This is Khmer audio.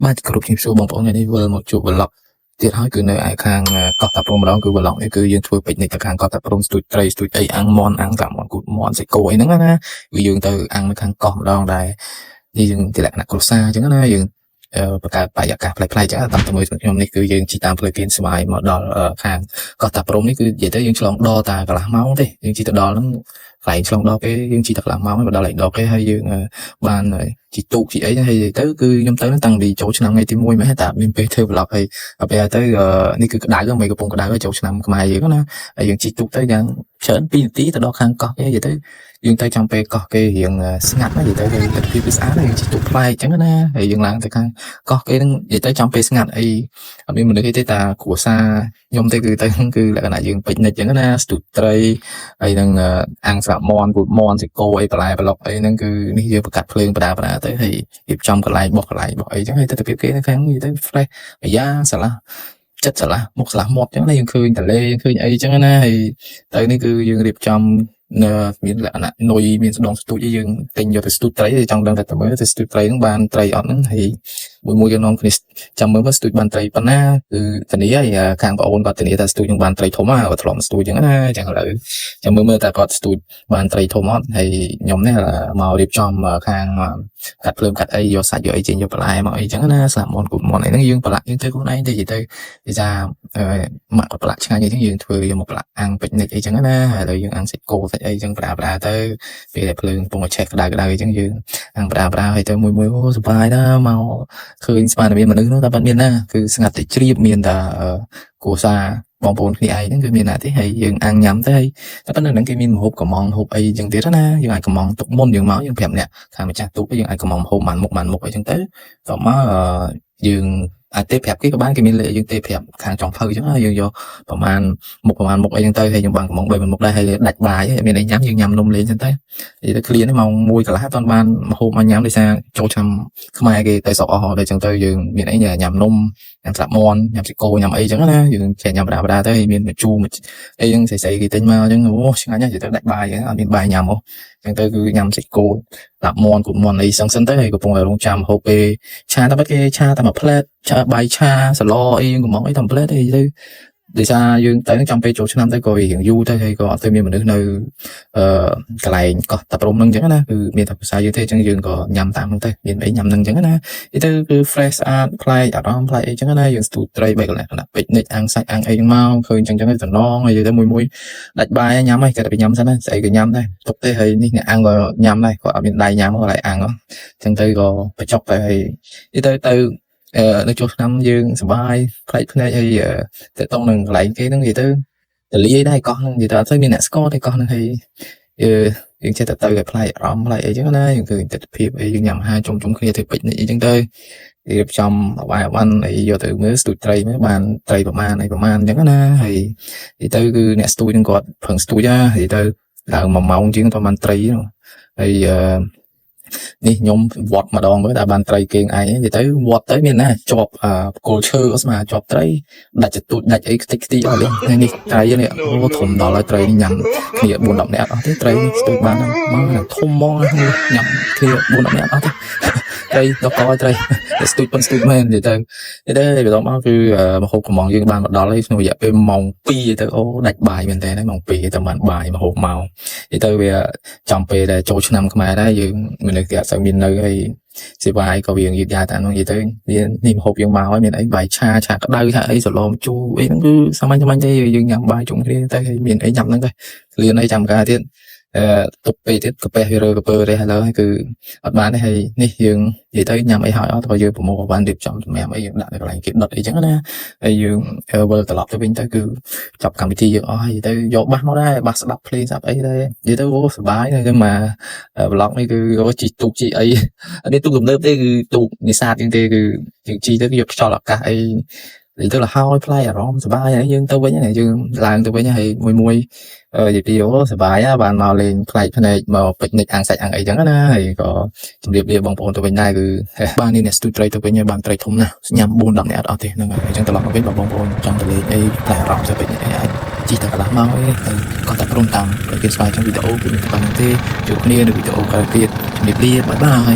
បាទគ្រប់ជំរាបសួរបងប្អូនថ្ងៃនេះវិលមកជួប vlog ទៀតហើយគឺនៅឯខាងកោះតាព្រំម្ដងគឺ vlog នេះគឺយើងធ្វើពេជ្រនេះទៅខាងកោះតាព្រំស្ទូចត្រីស្ទូចអីអាំងមន់អាំងតាមមន់គូតមន់សេកូអីហ្នឹងណាគឺយើងទៅអាំងនៅខាងកោះម្ដងដែរនេះយើងជាលក្ខណៈគ្រួសារអញ្ចឹងណាយើងបង្កើតបរិយាកាសប្លែកៗអញ្ចឹងតាមទៅមើលខ្ញុំនេះគឺយើងជិះតាមផ្លូវគៀនស្វាយមកដល់ខាងកោះតាព្រំនេះគឺនិយាយទៅយើងឆ្លងដល់តែកន្លះម៉ោងទេយើងជិះទៅដល់ហ្នឹងកន្លែងឆ្លងដល់គេយើងជិះតែកន្លះម៉ោងមកដល់ឯដល់គេហើយយើងបានជីទូកជីអីហើយទៅគឺខ្ញុំទៅតាំងពីចូលឆ្នាំថ្ងៃទី1មែនតែមានពេលធ្វើ vlog ហើយពេលទៅនេះគឺក្តៅមិនកំពុងក្តៅចូលឆ្នាំខ្មែរយើងណាហើយយើងជីទូកទៅយ៉ាងច្រើន2នាទីទៅដល់ខាងកោះគេនិយាយទៅយើងទៅចាំពេលកោះគេរៀងស្ងាត់ណានិយាយទៅយើងទៅពីស្អាតយើងជីទូកផ្លែកអញ្ចឹងណាហើយយើងឡើងទៅខាងកោះគេហ្នឹងនិយាយទៅចាំពេលស្ងាត់អីអត់មានមនុស្សអីទេតែគ្រួសារខ្ញុំទៅគឺទៅគឺលក្ខណៈយើងពេជ្រនិចអញ្ចឹងណាស្ទូចត្រីហើយនឹងអាំងស្រាប់មន់គូតមន់សេកូអីបន្លែប្លុកអីហ្នឹងគឺនេះយើងបង្កាត់ភ្លើងបដាទៅហើយរៀបចំកន្លែងបោះអីចឹងហើយទៅទៅគេនៅខាងនេះទៅ fresh អាយ៉ាសាឡាចិត្តសាឡាមុខសាឡាមាត់ចឹងណាយើងឃើញតលេឃើញអីចឹងណាហើយទៅនេះគឺយើងរៀបចំនៅមានលក្ខណៈនុយមានស្ដងស្ទូចអីយើងទិញយកទៅស្ទូចត្រីចង់ដឹងតែមើលទៅស្ទូចត្រីហ្នឹងបានត្រីអត់ហ្នឹងហើយមួយយើងនាំគ្នាចាំមើលស្ទូចបានត្រីប៉ុណ្ណាគឺធានាហើយខាងបងអូនគាត់ធានាថាស្ទូចនឹងបានត្រីធំគាត់ធ្លាប់ស្ទូចចឹងណាចឹងឥឡូវចាំមើលតែគាត់ស្ទូចបានត្រីធំអត់ហើយខ្ញុំនេះមករៀបចំខាងកាត់ភ្លើងកាត់អីយកសាច់យកអីចេញយកបន្លែមកអីចឹងណាស្លាប់មន់គូមន់អីហ្នឹងយើងប្រឡាក់យើងទៅខ្លួនឯងទៅនិយាយទៅនិយាយថាម៉ាក់គាត់ប្រឡាក់ឆ្ងាញ់អីចឹងយើងធ្វើយកមកប្រឡាក់អាំងពេជ្រនិចអីចឹងណាហើយឥឡូវយើងអាំងសាច់គោសាច់អីចឹងប្រាទៅពេលដែលភ្លើងកំពុងឆេះក្តៅអីចឹងយើងអាំងប្រាហើយទៅមួយសប្បាយណាស់មកឃើញស្មានតែមានមនុស្សនោះតែបាត់មានណាគឺស្ងាត់តែជ្រាបមានតែគ្រួសារបងប្អូនគ្នាឯងហ្នឹងគឺមានណាទេហើយយើងអាំងញ៉ាំទៅហើយតែប៉ុណ្្នឹងហ្នឹងគេមានម្ហូបកំងហូបអីចឹងទៀតណាយើងអាចកំងទុកមុនយើងមកយើងប្រាប់អ្នកខាងម្ចាស់ទូកយើងអាចកំងហូបបានមុខអីចឹងទៅតមកយើងអាចទេប្រាប់គេក៏បានគេមានលេខយើងទេប្រាប់ខាងចុងភៅចឹងយើងយកប្រហែលមុខអីចឹងទៅហើយយើងបានកំង3មុខដែរហើយដាច់បាយហើយមានអីញ៉ាំយើងញ៉ាំនំលេងចឹងទៅនិយាយទៅឃ្លាននេះម៉ោង1កន្លះអត់បានមកហូបមកញ៉ាំដោយសារចូលឆ្នាំខ្មែរគេទៅស្រុកអស់ហើយចឹងទៅយើងមានអីញ៉ាំនំញ៉ាំស្លាប់មន់ញ៉ាំស៊ីកូញ៉ាំអីចឹងណាយើងចេះញ៉ាំបដាទៅហើយមានម្ជូរអីចឹងស្រីគេទិញមកចឹងអូឆ្ងាញ់ណាស់និយាយទៅដាច់បាយអត់មានបាយញ៉ាំហ៎ចឹងទៅគឺញ៉ាំស៊ីកូស្លាប់មន់គូតមន់អីសឹងទៅហើយកំពុងតែរងចាំហូបពេលឆាតែបាត់គេឆាតែមួយផ្លែតឆាបាយឆាសឡអីកំងអីតែមួយផ្លែតអីទៅដោយសារយើងទៅចាំពេលចូលឆ្នាំទៅក៏វារៀងយូរទៅហើយក៏អត់ទៅមានមនុស្សនៅកន្លែងកោះតាព្រំហ្នឹងអញ្ចឹងណាគឺមានតែភាសាយើងទេអញ្ចឹងយើងក៏ញ៉ាំតាមហ្នឹងទៅមានអីញ៉ាំហ្នឹងអញ្ចឹងណាទៅគឺ fresh ស្អាតប្លែកអារម្មណ៍ប្លែកអីអញ្ចឹងណាយើងស្ទូចត្រីបែបកន្លែងពេជ្រនិចអាំងសាច់អាំងអីហ្នឹងមកឃើញអញ្ចឹងទៅតំណងហើយទៅមួយដាច់បាយញ៉ាំហើយតែទៅញ៉ាំសិនណាស្អីក៏ញ៉ាំដែរទុកទេហើយនេះអ្នកអាំងក៏ញ៉ាំដែរគាត់អត់មានដៃញ៉ាំគាត់lạiអាំងអញ្ចឹងទៅក៏បញ្ចុកទៅហើយទៅនៅចូលឆ្នាំយើងសប្បាយផ្លែកភ្នែកហើយទៅតង់នឹងកន្លែងគេហ្នឹងនិយាយទៅតលីដែរកោះហ្នឹងនិយាយទៅអត់ទៅមានអ្នកស្គាល់ទេកោះហ្នឹងហើយយើងចេះតែទៅឲ្យផ្លែកអារម្មណ៍ផ្លែកអីចឹងណាយើងឃើញទិដ្ឋភាពអីយើងញ៉ាំអាហារជុំគ្នាធ្វើពេជ្រនេះអីចឹងទៅរៀបចំអបាយអវ៉ាន់អីយកទៅមើលស្ទូចត្រីមើលបានត្រីប្រមាណអីចឹងណាហើយទៅគឺអ្នកស្ទូចហ្នឹងគាត់ផឹងស្ទូចហើយទៅឡើង1ម៉ោងជាងទៅបានត្រីហើយនេះខ្ញុំវត្តម្ដងមើលតែបានត្រីគេងឯងនិយាយទៅវត្តទៅមានណាជាប់គល់ឈើអត់ស្មើជាប់ត្រីដាច់ចទូចដាច់អីខ្ទេចខ្ទីអស់នេះត្រីនេះអូធំដល់ហើយត្រីនេះញ៉ាំគ្នា4-10នាក់អស់ទេត្រីនេះស្ទូចបានមកធំមកញ៉ាំគ្នា4-10នាក់អស់ទេត្រីដល់កោត្រីស្ទូចប៉ុនស្ទូចមែននិយាយទៅបន្ទាប់មកគឺមហូបកំងយើងបានមកដល់ហើយក្នុងរយៈពេលម៉ោង2ទៅអូដាច់បាយមែនតើម៉ោង2ទៅបានបាយមហូបមកនិយាយទៅវាចំពេលដែលចូលឆ្នាំខ្មែរដែរយើងមនុស្សគេអត់សូវមាននៅហើយសេវាក៏វាយឺតយ៉ាវតែនោះនិយាយទៅវានេះមហូបយើងមកហើយមានអីបាយឆាក្តៅឆាអីសឡមជូរអីហ្នឹងគឺសាមញ្ញទេយើងញ៉ាំបាយជុំគ្នាទៅហើយមានអីញ៉ាំហ្នឹងទៅលៀនអីចាំការទៀតទុកពេលទៀតកាពះវារើកាពើរះឥឡូវគឺអត់បានទេហើយនេះយើងនិយាយទៅញ៉ាំអីហើយអត់ទៅយើងប្រមូលបានរៀបចំសម្រាប់អីយើងដាក់នៅកន្លែងគេដុតអីចឹងណាហើយយើងវិលត្រឡប់ទៅវិញទៅគឺចាប់កម្មវិធីយើងអស់ហើយទៅយកបាសមកដែរបាសស្ដាប់ភ្លេងស្ដាប់អីដែរនិយាយទៅអូសុបាយហើយចឹងមក vlog នេះគឺជីទូកជីអីនេះទូកទំនើបទេគឺទូកនេសាទជាងទេគឺយើងជីទៅយកខ្យល់អាកាសអីនិយាយទៅលហើយផ្លែអារម្មណ៍សុបាយហើយយើងទៅវិញហើយយើងឡើងទៅវិញហើយមួយនិយាយពីអូសុបាយបានមកលេងផ្លែកភ្នែកមកពេជ្រនិចអាំងសាច់អាំងអីចឹងណាហើយក៏ជម្រាបលាបងប្អូនទៅវិញដែរគឺបាននេះអ្នកស្ទូចត្រីទៅវិញហើយបានត្រីធំណាស់ញ៉ាំ4-10នាក់អត់ទេហ្នឹងហើយអញ្ចឹងត្រឡប់មកវិញបងប្អូនចង់ទៅលេងអីផ្លែអារម្មណ៍ទៅវិញអីអាចជីតែកន្លះម៉ោងអីទៅគាត់តែព្រមតាមគេស្វែងរកវីដេអូគឺប៉ុណ្្នឹងទេជួបគ្នានៅវីដេអូក្រោយទៀតជម្រាបលាបាយបាយ